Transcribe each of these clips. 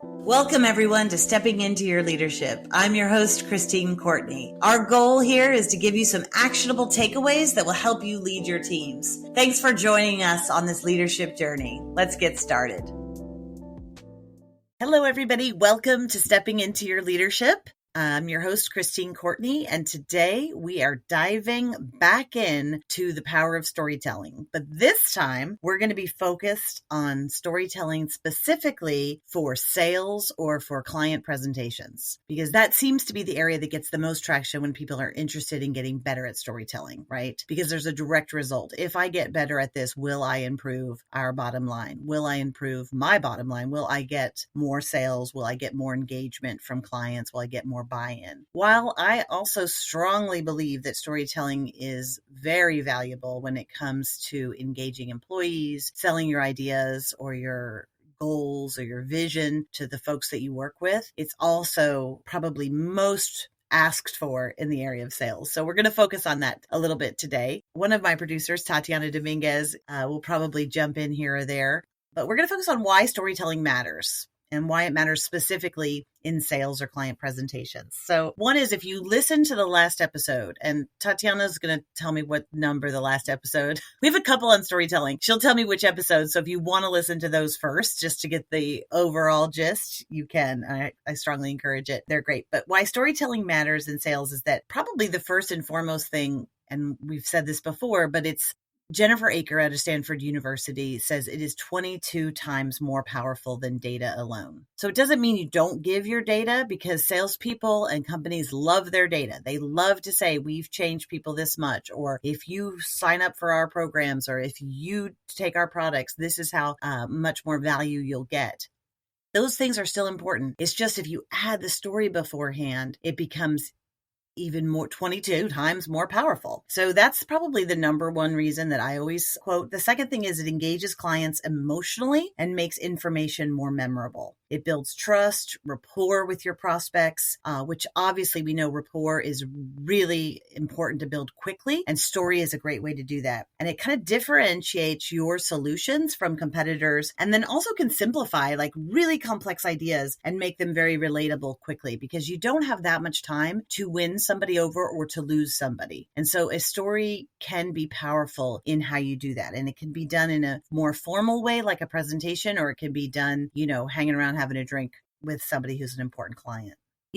Welcome, everyone, to Stepping Into Your Leadership. I'm your host, Christine Courtney. Our goal here is to give you some actionable takeaways that will help you lead your teams. Thanks for joining us on this leadership journey. Let's get started. Hello, everybody. Welcome to Stepping Into Your Leadership. I'm your host, Christine Courtney, and today we are diving back in to the power of storytelling. But this time, we're going to be focused on storytelling specifically for sales or for client presentations, because that seems to be the area that gets the most traction when people are interested in getting better at storytelling, right? Because there's a direct result. If I get better at this, will I improve our bottom line? Will I improve my bottom line? Will I get more sales? Will I get more engagement from clients? Will I get more buy-in? While I also strongly believe that storytelling is very valuable when it comes to engaging employees, selling your ideas or your goals or your vision to the folks that you work with, it's also probably most asked for in the area of sales. So we're going to focus on that a little bit today. One of my producers, Tatiana Dominguez, will probably jump in here or there, but we're going to focus on why storytelling matters and why it matters specifically in sales or client presentations. So one is, if you listen to the last episode, and Tatiana's going to tell me what number the last episode, we have a couple on storytelling. She'll tell me which episode. So if you want to listen to those first, just to get the overall gist, you can. I strongly encourage it. They're great. But why storytelling matters in sales is that probably the first and foremost thing, and we've said this before, but it's Jennifer Aker out of Stanford University says it is 22 times more powerful than data alone. So it doesn't mean you don't give your data, because salespeople and companies love their data. They love to say, we've changed people this much, or if you sign up for our programs, or if you take our products, this is how much more value you'll get. Those things are still important. It's just if you add the story beforehand, it becomes even more, 22 times more powerful. So that's probably the number one reason that I always quote. The second thing is it engages clients emotionally and makes information more memorable. It builds trust, rapport with your prospects, which obviously we know rapport is really important to build quickly, and story is a great way to do that. And it kind of differentiates your solutions from competitors, and then also can simplify like really complex ideas and make them very relatable quickly, because you don't have that much time to win somebody over or to lose somebody. And so a story can be powerful in how you do that. And it can be done in a more formal way, like a presentation, or it can be done, hanging around having a drink with somebody who's an important client.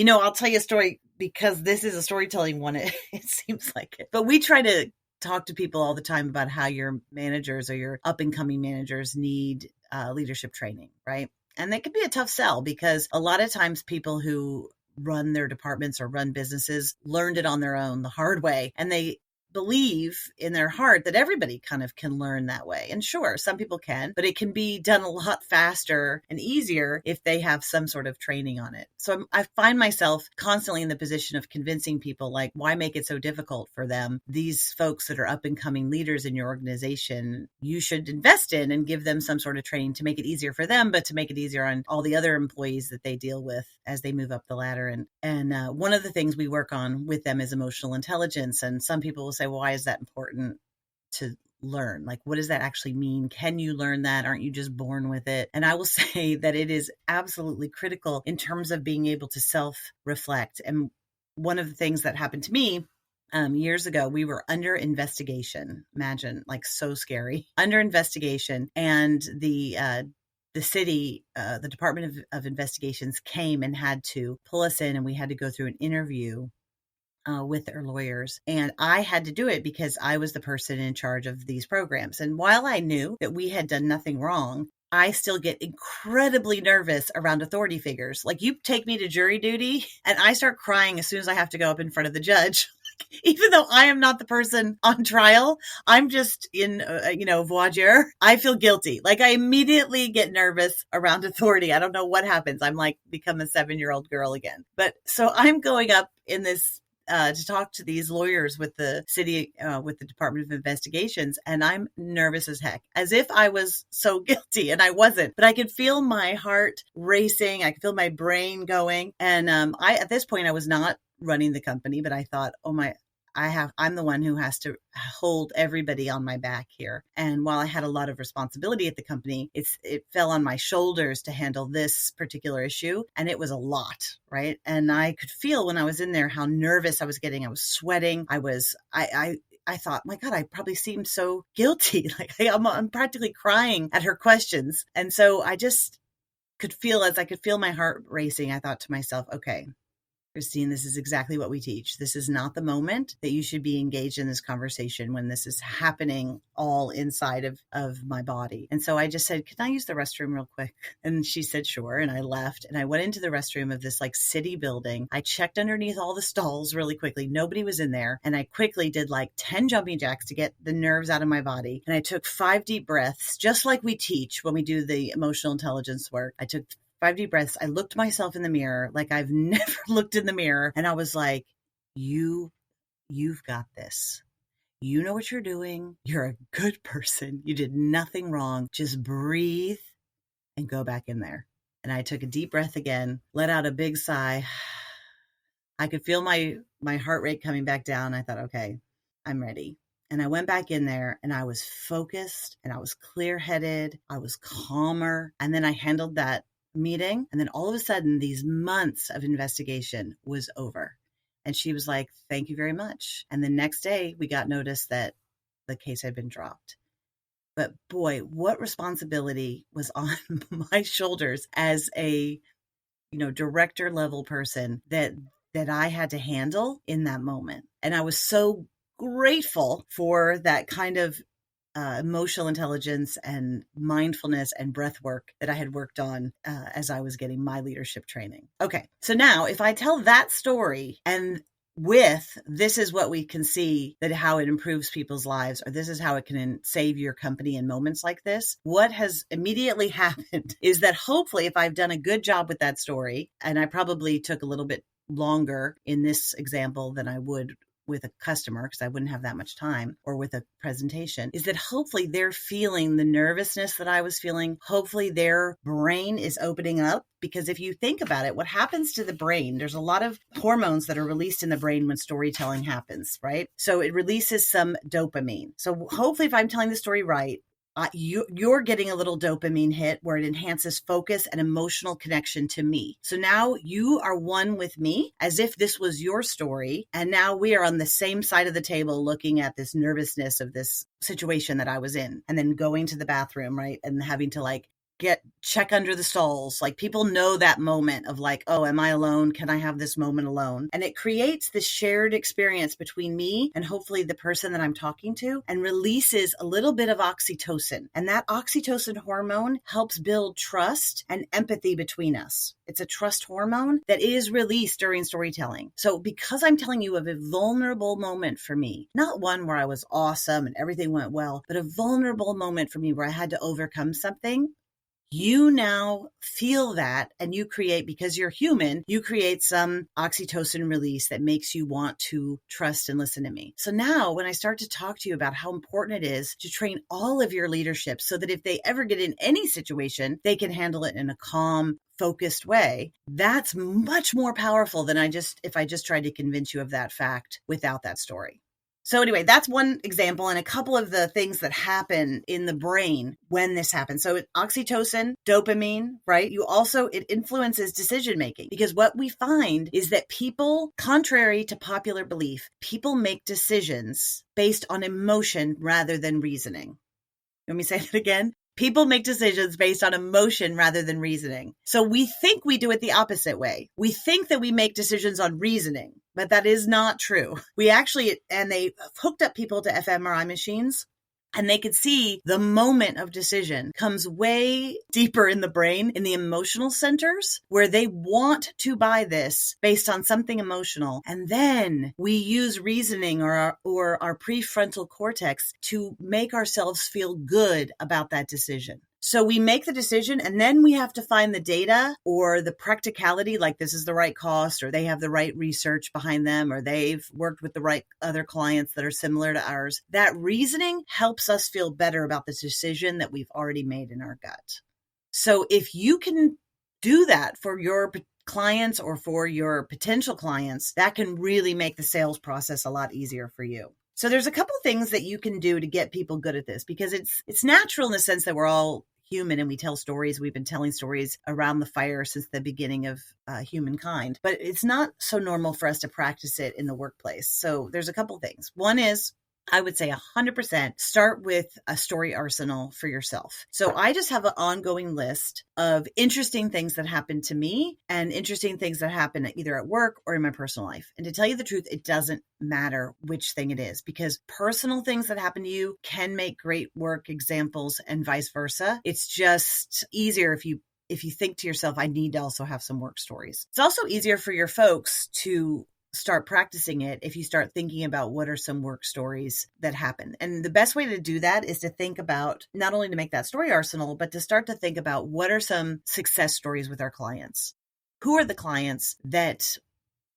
I'll tell you a story, because this is a storytelling one. It seems like it. But we try to talk to people all the time about how your managers or your up and coming managers need leadership training, right? And that can be a tough sell, because a lot of times people who run their departments or run businesses learned it on their own the hard way. And they believe in their heart that everybody kind of can learn that way. And sure, some people can, but it can be done a lot faster and easier if they have some sort of training on it. So I find myself constantly in the position of convincing people, like, why make it so difficult for them? These folks that are up and coming leaders in your organization, you should invest in and give them some sort of training to make it easier for them, but to make it easier on all the other employees that they deal with as they move up the ladder. And one of the things we work on with them is emotional intelligence. And some people will say, well, why is that important to learn? Like, what does that actually mean? Can you learn that? Aren't you just born with it? And I will say that it is absolutely critical in terms of being able to self-reflect. And one of the things that happened to me years ago, we were under investigation. Imagine, like, so scary, under investigation. And the city, the Department of Investigations came and had to pull us in, and we had to go through an interview with their lawyers. And I had to do it because I was the person in charge of these programs. And while I knew that we had done nothing wrong, I still get incredibly nervous around authority figures. Like, you take me to jury duty and I start crying as soon as I have to go up in front of the judge. Even though I am not the person on trial, I'm just in, voir dire. I feel guilty. Like, I immediately get nervous around authority. I don't know what happens. I'm like, become a 7-year-old girl again. But so I'm going up in this to talk to these lawyers with the city, with the Department of Investigations. And I'm nervous as heck, as if I was so guilty, and I wasn't, but I could feel my heart racing. I could feel my brain going. And at this point, I was not running the company, but I thought, I'm the one who has to hold everybody on my back here. And while I had a lot of responsibility at the company, it fell on my shoulders to handle this particular issue. And it was a lot, right? And I could feel when I was in there how nervous I was getting. I was sweating. I thought, my God, I probably seemed so guilty. Like I'm practically crying at her questions. And so I just could feel, as I could feel my heart racing, I thought to myself, okay, Christine, this is exactly what we teach. This is not the moment that you should be engaged in this conversation when this is happening all inside of my body. And so I just said, can I use the restroom real quick? And she said, sure. And I left and I went into the restroom of this like city building. I checked underneath all the stalls really quickly. Nobody was in there. And I quickly did like 10 jumping jacks to get the nerves out of my body. And I took 5 deep breaths, just like we teach when we do the emotional intelligence work. I took 5 deep breaths. I looked myself in the mirror like I've never looked in the mirror. And I was like, you've got this. You know what you're doing. You're a good person. You did nothing wrong. Just breathe and go back in there. And I took a deep breath again, let out a big sigh. I could feel my heart rate coming back down. I thought, okay, I'm ready. And I went back in there and I was focused and I was clear-headed. I was calmer. And then I handled that meeting. And then all of a sudden, these months of investigation was over. And she was like, thank you very much. And the next day we got notice that the case had been dropped. But boy, what responsibility was on my shoulders as a, director level person that I had to handle in that moment. And I was so grateful for that kind of emotional intelligence and mindfulness and breath work that I had worked on as I was getting my leadership training. Okay, so now if I tell that story and with this is what we can see that how it improves people's lives, or this is how it can save your company in moments like this, what has immediately happened is that hopefully if I've done a good job with that story, and I probably took a little bit longer in this example than I would with a customer because I wouldn't have that much time, or with a presentation, is that hopefully they're feeling the nervousness that I was feeling. Hopefully their brain is opening up, because if you think about it, what happens to the brain, there's a lot of hormones that are released in the brain when storytelling happens, right? So it releases some dopamine. So hopefully if I'm telling the story right, you're getting a little dopamine hit where it enhances focus and emotional connection to me. So now you are one with me as if this was your story. And now we are on the same side of the table looking at this nervousness of this situation that I was in, and then going to the bathroom, right? And having to check under the stalls. Like people know that moment of like, oh, am I alone? Can I have this moment alone? And it creates this shared experience between me and hopefully the person that I'm talking to, and releases a little bit of oxytocin. And that oxytocin hormone helps build trust and empathy between us. It's a trust hormone that is released during storytelling. So because I'm telling you of a vulnerable moment for me, not one where I was awesome and everything went well, but a vulnerable moment for me where I had to overcome something, you now feel that, and you create, because you're human, you create some oxytocin release that makes you want to trust and listen to me. So now when I start to talk to you about how important it is to train all of your leadership so that if they ever get in any situation, they can handle it in a calm, focused way, that's much more powerful than if I just tried to convince you of that fact without that story. So anyway, that's one example, and a couple of the things that happen in the brain when this happens. So oxytocin, dopamine, right? It influences decision-making, because what we find is that people, contrary to popular belief, people make decisions based on emotion rather than reasoning. Let me say that again. People make decisions based on emotion rather than reasoning. So we think we do it the opposite way. We think that we make decisions on reasoning, but that is not true. They hooked up people to fMRI machines, and they could see the moment of decision comes way deeper in the brain, in the emotional centers, where they want to buy this based on something emotional. And then we use reasoning or our prefrontal cortex to make ourselves feel good about that decision. So we make the decision, and then we have to find the data or the practicality, like this is the right cost, or they have the right research behind them, or they've worked with the right other clients that are similar to ours. That reasoning helps us feel better about the decision that we've already made in our gut. So if you can do that for your clients or for your potential clients, that can really make the sales process a lot easier for you. So there's a couple things that you can do to get people good at this, because it's natural in the sense that we're all human and we tell stories. We've been telling stories around the fire since the beginning of humankind, but it's not so normal for us to practice it in the workplace. So there's a couple things. One is, I would say 100% start with a story arsenal for yourself. So I just have an ongoing list of interesting things that happen to me and interesting things that happen either at work or in my personal life. And to tell you the truth, it doesn't matter which thing it is, because personal things that happen to you can make great work examples and vice versa. It's just easier if you think to yourself, I need to also have some work stories. It's also easier for your folks to start practicing it if you start thinking about what are some work stories that happen. And the best way to do that is to think about, not only to make that story arsenal, but to start to think about what are some success stories with our clients. Who are the clients that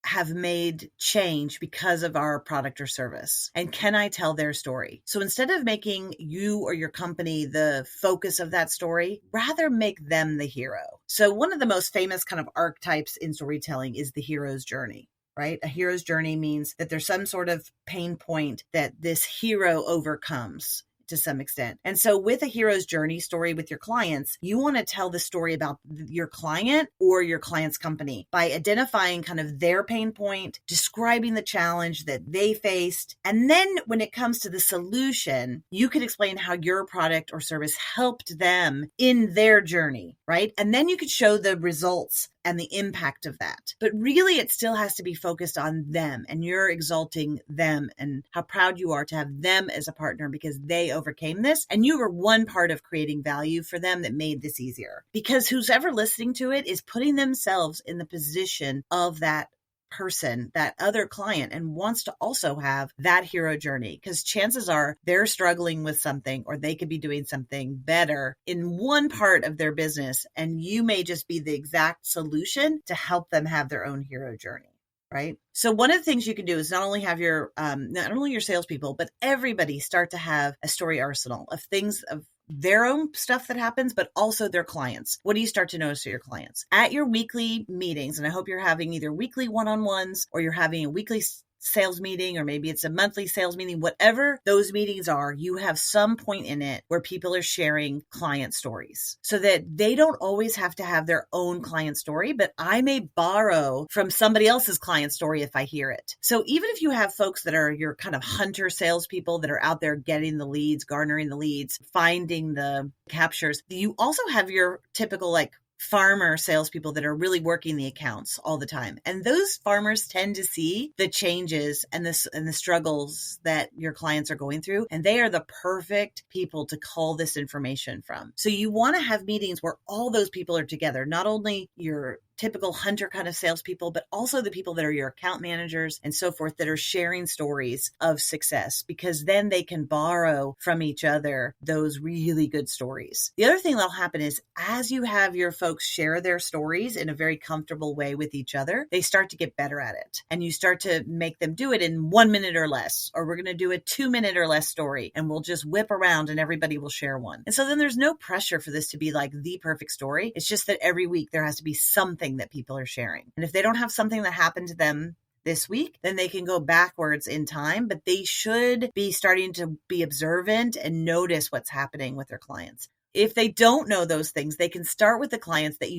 have made change because of our product or service? And can I tell their story? So instead of making you or your company the focus of that story, rather make them the hero. So one of the most famous kind of archetypes in storytelling is the hero's journey. Right? A hero's journey means that there's some sort of pain point that this hero overcomes to some extent. And so with a hero's journey story with your clients, you want to tell the story about your client or your client's company by identifying kind of their pain point, describing the challenge that they faced. And then when it comes to the solution, you could explain how your product or service helped them in their journey, right? And then you could show the results and the impact of that. But really, it still has to be focused on them, and you're exalting them and how proud you are to have them as a partner because they overcame this. And you were one part of creating value for them that made this easier, because who's ever listening to it is putting themselves in the position of that person, that other client, and wants to also have that hero journey, because chances are they're struggling with something, or they could be doing something better in one part of their business, and you may just be the exact solution to help them have their own hero journey. Right? So one of the things you can do is not only have not only your salespeople, but everybody start to have a story arsenal of things, of their own stuff that happens, but also their clients. What do you start to notice with your clients? At your weekly meetings, and I hope you're having either weekly one-on-ones or you're having a weekly sales meeting, or maybe it's a monthly sales meeting, whatever those meetings are, you have some point in it where people are sharing client stories so that they don't always have to have their own client story, but I may borrow from somebody else's client story if I hear it. So even if you have folks that are your kind of hunter salespeople that are out there getting the leads, garnering the leads, finding the captures, you also have your typical farmer salespeople that are really working the accounts all the time. And those farmers tend to see the changes and the struggles that your clients are going through. And they are the perfect people to call this information from. So you want to have meetings where all those people are together, not only your typical hunter kind of salespeople, but also the people that are your account managers and so forth that are sharing stories of success, because then they can borrow from each other those really good stories. The other thing that'll happen is as you have your folks share their stories in a very comfortable way with each other, they start to get better at it. And you start to make them do it in 1 minute or less, or we're going to do a 2 minute or less story, and we'll just whip around and everybody will share one. And so then there's no pressure for this to be like the perfect story. It's just that every week there has to be something that people are sharing. And if they don't have something that happened to them this week, then they can go backwards in time, but they should be starting to be observant and notice what's happening with their clients. If they don't know those things, they can start with the clients that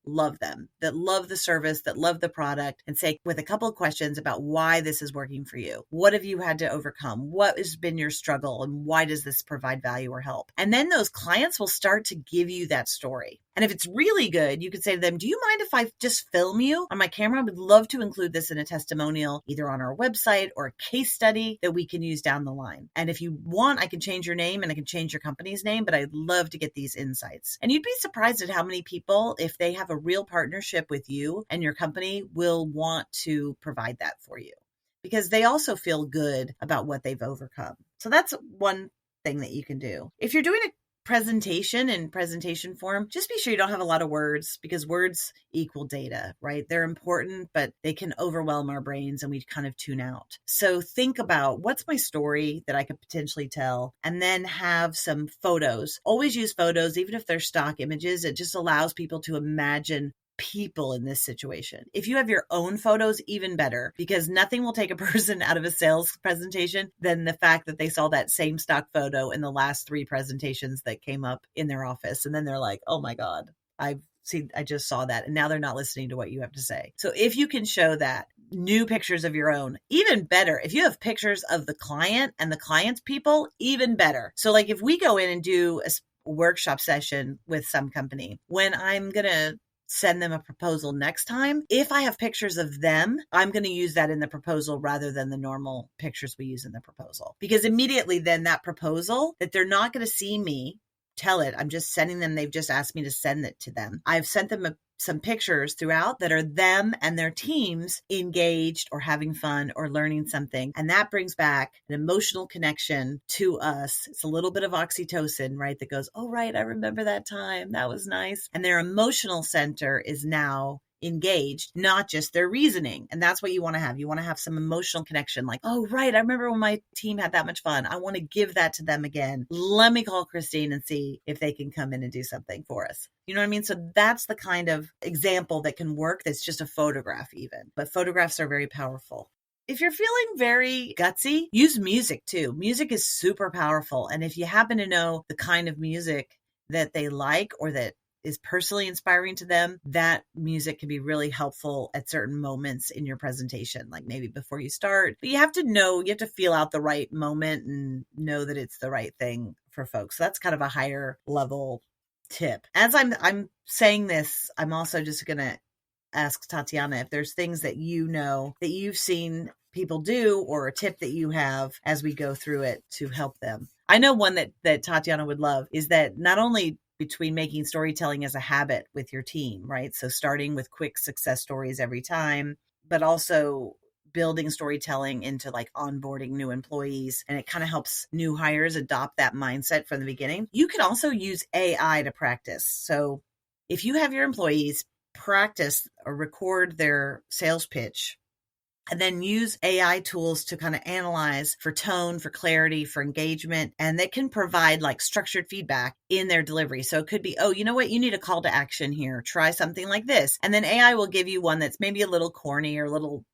love them, that love the service, that love the product, and say with a couple of questions about why this is working for you. What have you had to overcome? What has been your struggle? And why does this provide value or help? And then those clients will start to give you that story. And if it's really good, you could say to them, do you mind if I just film you on my camera? I would love to include this in a testimonial, either on our website or a case study that we can use down the line. And if you want, I can change your name and I can change your company's name, but I'd love to get these insights. And you'd be surprised at how many people, if they have a real partnership with you and your company, will want to provide that for you because they also feel good about what they've overcome. So that's one thing that you can do. If you're doing a presentation in presentation form, just be sure you don't have a lot of words, because words equal data, right? They're important, but they can overwhelm our brains and we kind of tune out. So think about what's my story that I could potentially tell, and then have some photos. Always use photos, even if they're stock images. It just allows people to imagine people in this situation. If you have your own photos, even better, because nothing will take a person out of a sales presentation than the fact that they saw that same stock photo in the last 3 presentations that came up in their office. And then they're like, oh my God, I just saw that. And now they're not listening to what you have to say. So if you can show that, new pictures of your own, even better. If you have pictures of the client and the client's people, even better. So like if we go in and do a workshop session with some company, when I'm going to send them a proposal next time, if I have pictures of them, I'm going to use that in the proposal rather than the normal pictures we use in the proposal. Because immediately then that proposal that they're not going to see me tell it, I'm just sending them, they've just asked me to send it to them. I've sent them some pictures throughout that are them and their teams engaged or having fun or learning something. And that brings back an emotional connection to us. It's a little bit of oxytocin, right? That goes, oh, right, I remember that time. That was nice. And their emotional center is now engaged, not just their reasoning. And that's what you want to have. You want to have some emotional connection, like, oh, right, I remember when my team had that much fun. I want to give that to them again. Let me call Christine and see if they can come in and do something for us. You know what I mean? So that's the kind of example that can work. That's just a photograph even, but photographs are very powerful. If you're feeling very gutsy, use music too. Music is super powerful. And if you happen to know the kind of music that they like or that is personally inspiring to them, that music can be really helpful at certain moments in your presentation, like maybe before you start. But you have to feel out the right moment and know that it's the right thing for folks. So that's kind of a higher level tip. As I'm saying this, I'm also just going to ask Tatiana if there's things that you know that you've seen people do or a tip that you have as we go through it to help them. I know one that Tatiana would love is that not only between making storytelling as a habit with your team, right? So starting with quick success stories every time, but also building storytelling into like onboarding new employees. And it kind of helps new hires adopt that mindset from the beginning. You can also use AI to practice. So if you have your employees practice or record their sales pitch, and then use AI tools to kind of analyze for tone, for clarity, for engagement. And they can provide like structured feedback in their delivery. So it could be, oh, you know what? You need a call to action here. Try something like this. And then AI will give you one that's maybe a little corny or a little,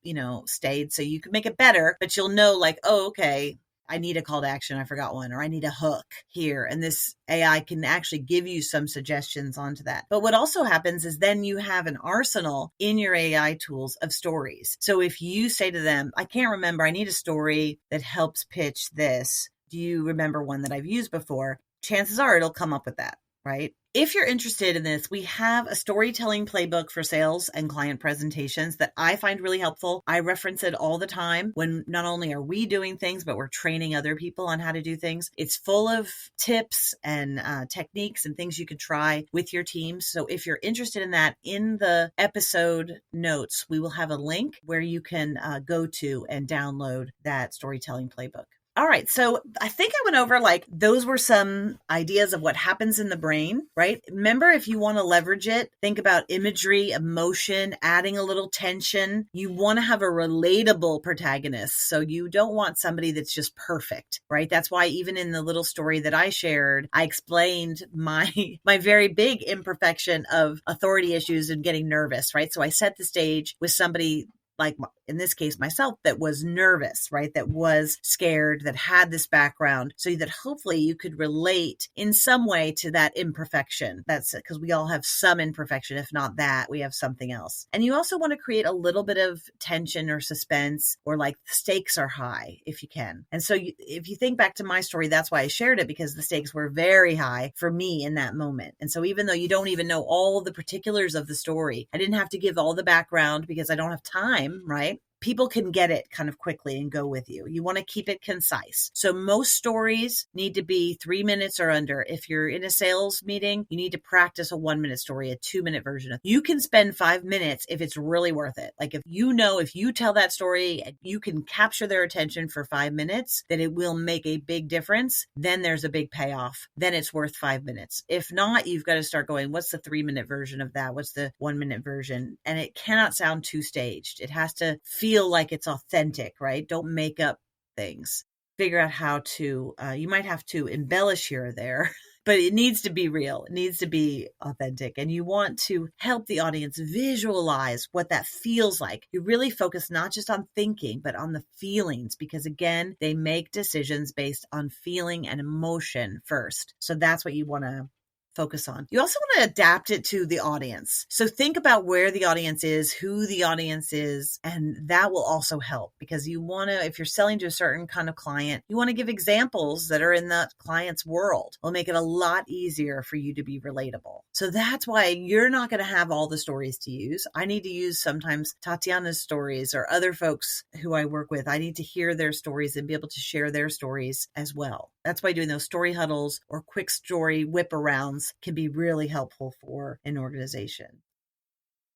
staid. So you can make it better, but you'll know like, oh, okay, I need a call to action. I forgot one, or I need a hook here. And this AI can actually give you some suggestions onto that. But what also happens is then you have an arsenal in your AI tools of stories. So if you say to them, I can't remember, I need a story that helps pitch this. Do you remember one that I've used before? Chances are it'll come up with that, right? If you're interested in this, we have a storytelling playbook for sales and client presentations that I find really helpful. I reference it all the time when not only are we doing things, but we're training other people on how to do things. It's full of tips and techniques and things you can try with your team. So if you're interested in that, in the episode notes, we will have a link where you can go to and download that storytelling playbook. All right. So I think I went over those were some ideas of what happens in the brain, right? Remember, if you want to leverage it, think about imagery, emotion, adding a little tension. You want to have a relatable protagonist. So you don't want somebody that's just perfect, right? That's why even in the little story that I shared, I explained my very big imperfection of authority issues and getting nervous, right? So I set the stage with somebody, like in this case, myself, that was nervous, right? That was scared, that had this background, so that hopefully you could relate in some way to that imperfection. That's because we all have some imperfection. If not that, we have something else. And you also want to create a little bit of tension or suspense, or like the stakes are high if you can. And so if you think back to my story, that's why I shared it, because the stakes were very high for me in that moment. And so even though you don't even know all the particulars of the story, I didn't have to give all the background because I don't have time, right? People can get it kind of quickly and go with you. You want to keep it concise. So most stories need to be 3 minutes or under. If you're in a sales meeting, you need to practice a 1-minute story, a 2-minute version. You can spend 5 minutes if it's really worth it. Like if you tell that story, you can capture their attention for 5 minutes, that it will make a big difference. Then there's a big payoff. Then it's worth 5 minutes. If not, you've got to start going, what's the 3-minute version of that? What's the 1-minute version? And it cannot sound too staged. It has to feel like it's authentic, right? Don't make up things. Figure out how to, you might have to embellish here or there But it needs to be real. It needs to be authentic. And you want to help the audience visualize what that feels like. You really focus not just on thinking, but on the feelings, because again, they make decisions based on feeling and emotion first. So that's what you want to focus on. You also want to adapt it to the audience. So think about where the audience is, who the audience is, and that will also help, because you want to, if you're selling to a certain kind of client, you want to give examples that are in that client's world. It'll make it a lot easier for you to be relatable. So that's why you're not going to have all the stories to use. I need to use sometimes Tatiana's stories or other folks who I work with. I need to hear their stories and be able to share their stories as well. That's why doing those story huddles or quick story whip arounds can be really helpful for an organization.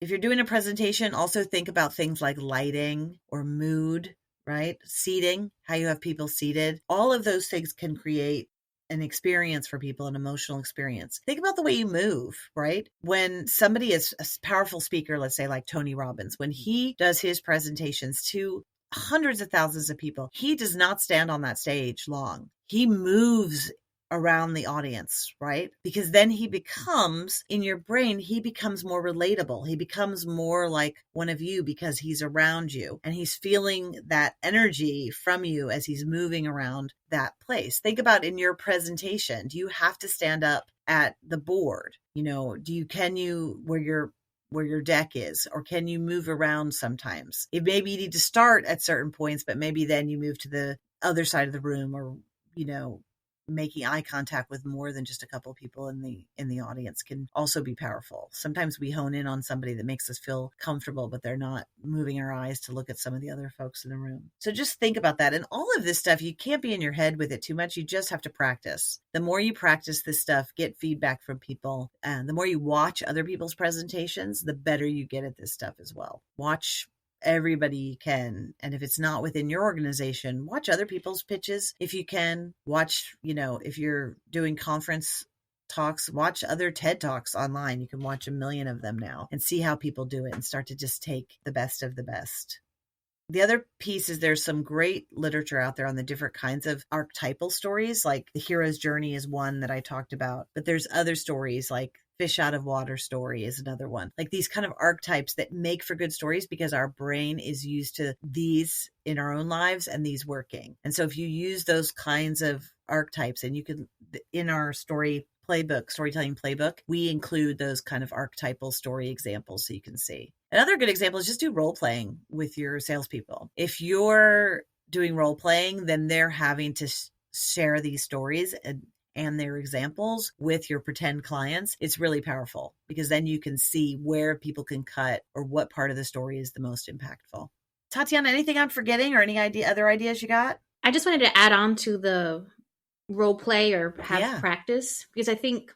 If you're doing a presentation, also think about things like lighting or mood, right? Seating, how you have people seated. All of those things can create an experience for people, an emotional experience. Think about the way you move, right? When somebody is a powerful speaker, let's say like Tony Robbins, when he does his presentations to hundreds of thousands of people, he does not stand on that stage long. He moves around the audience, right? Because then he becomes, in your brain, he becomes more relatable. He becomes more like one of you because he's around you and he's feeling that energy from you as he's moving around that place. Think about in your presentation, do you have to stand up at the board? You know, can you where your deck is, or can you move around sometimes? It maybe you need to start at certain points, but maybe then you move to the other side of the room, or, you know, making eye contact with more than just a couple of people in the audience can also be powerful. Sometimes we hone in on somebody that makes us feel comfortable, but they're not moving our eyes to look at some of the other folks in the room. So just think about that. And all of this stuff, you can't be in your head with it too much. You just have to practice. The more you practice this stuff, get feedback from people, and the more you watch other people's presentations, the better you get at this stuff as well. Watch everybody can. And if it's not within your organization, watch other people's pitches. If you can watch, you know, if you're doing conference talks, watch other TED Talks online. You can watch a million of them now and see how people do it and start to just take the best of the best. The other piece is there's some great literature out there on the different kinds of archetypal stories, like the hero's journey is one that I talked about, but there's other stories like fish out of water story is another one. Like these kind of archetypes that make for good stories because our brain is used to these in our own lives and these working. And so if you use those kinds of archetypes, and you can, in our storytelling playbook, we include those kind of archetypal story examples so you can see. Another good example is just do role playing with your salespeople. If you're doing role playing, then they're having to share these stories and their examples with your pretend clients. It's really powerful because then you can see where people can cut or what part of the story is the most impactful. Tatiana, anything I'm forgetting or any other ideas you got? I just wanted to add on to the role play or have practice, because I think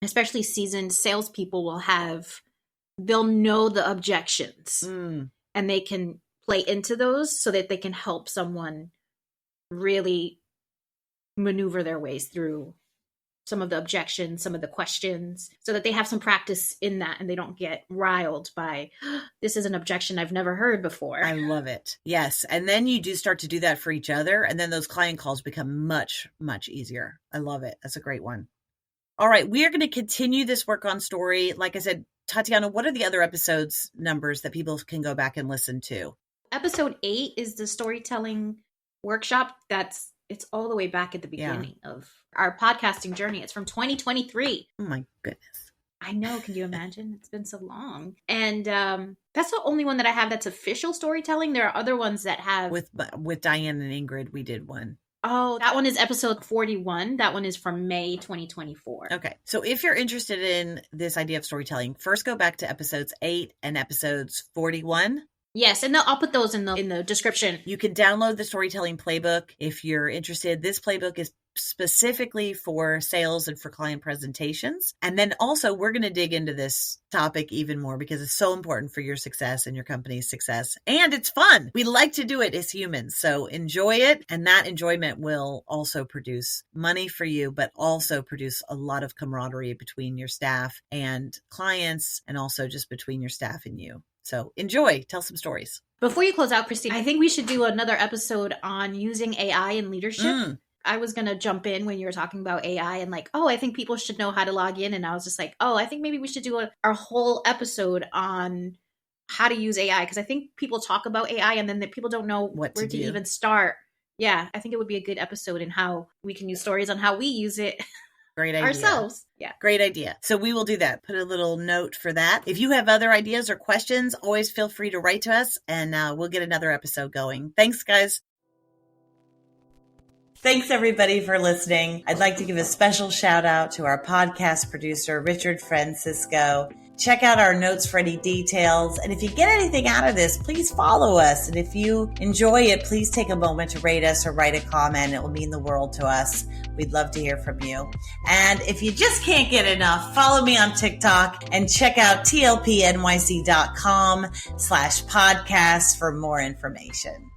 especially seasoned salespeople they'll know the objections and they can play into those so that they can help someone really maneuver their ways through some of the objections, some of the questions, so that they have some practice in that and they don't get riled by, this is an objection I've never heard before. I love it. Yes. And then you do start to do that for each other. And then those client calls become much, much easier. I love it. That's a great one. All right. We are going to continue this work on story. Like I said, Tatiana, what are the other episodes numbers that people can go back and listen to? Episode 8 is the storytelling workshop. It's all the way back at the beginning of our podcasting journey. It's from 2023. Oh my goodness. I know. Can you imagine? It's been so long. And that's the only one that I have that's official storytelling. There are other ones that have... With Diane and Ingrid, we did one. Oh, that one is episode 41. That one is from May 2024. Okay. So if you're interested in this idea of storytelling, first go back to episodes 8 and episodes 41. Yes, and I'll put those in the description. You can download the storytelling playbook if you're interested. This playbook is specifically for sales and for client presentations. And then also we're going to dig into this topic even more because it's so important for your success and your company's success. And it's fun. We like to do it as humans. So enjoy it. And that enjoyment will also produce money for you, but also produce a lot of camaraderie between your staff and clients, and also just between your staff and you. So enjoy. Tell some stories. Before you close out, Christine, I think we should do another episode on using AI in leadership. I was going to jump in when you were talking about AI and like, oh, I think people should know how to log in. And I was just like, oh, I think maybe we should do our whole episode on how to use AI. Because I think people talk about AI and then people don't know where to even start. Yeah, I think it would be a good episode in how we can use stories on how we use it. Great idea. Ourselves. Yeah. Great idea. So we will do that. Put a little note for that. If you have other ideas or questions, always feel free to write to us and we'll get another episode going. Thanks, guys. Thanks, everybody, for listening. I'd like to give a special shout out to our podcast producer, Richard Francisco. Check out our notes for any details. And if you get anything out of this, please follow us. And if you enjoy it, please take a moment to rate us or write a comment. It will mean the world to us. We'd love to hear from you. And if you just can't get enough, follow me on TikTok and check out tlpnyc.com/podcast for more information.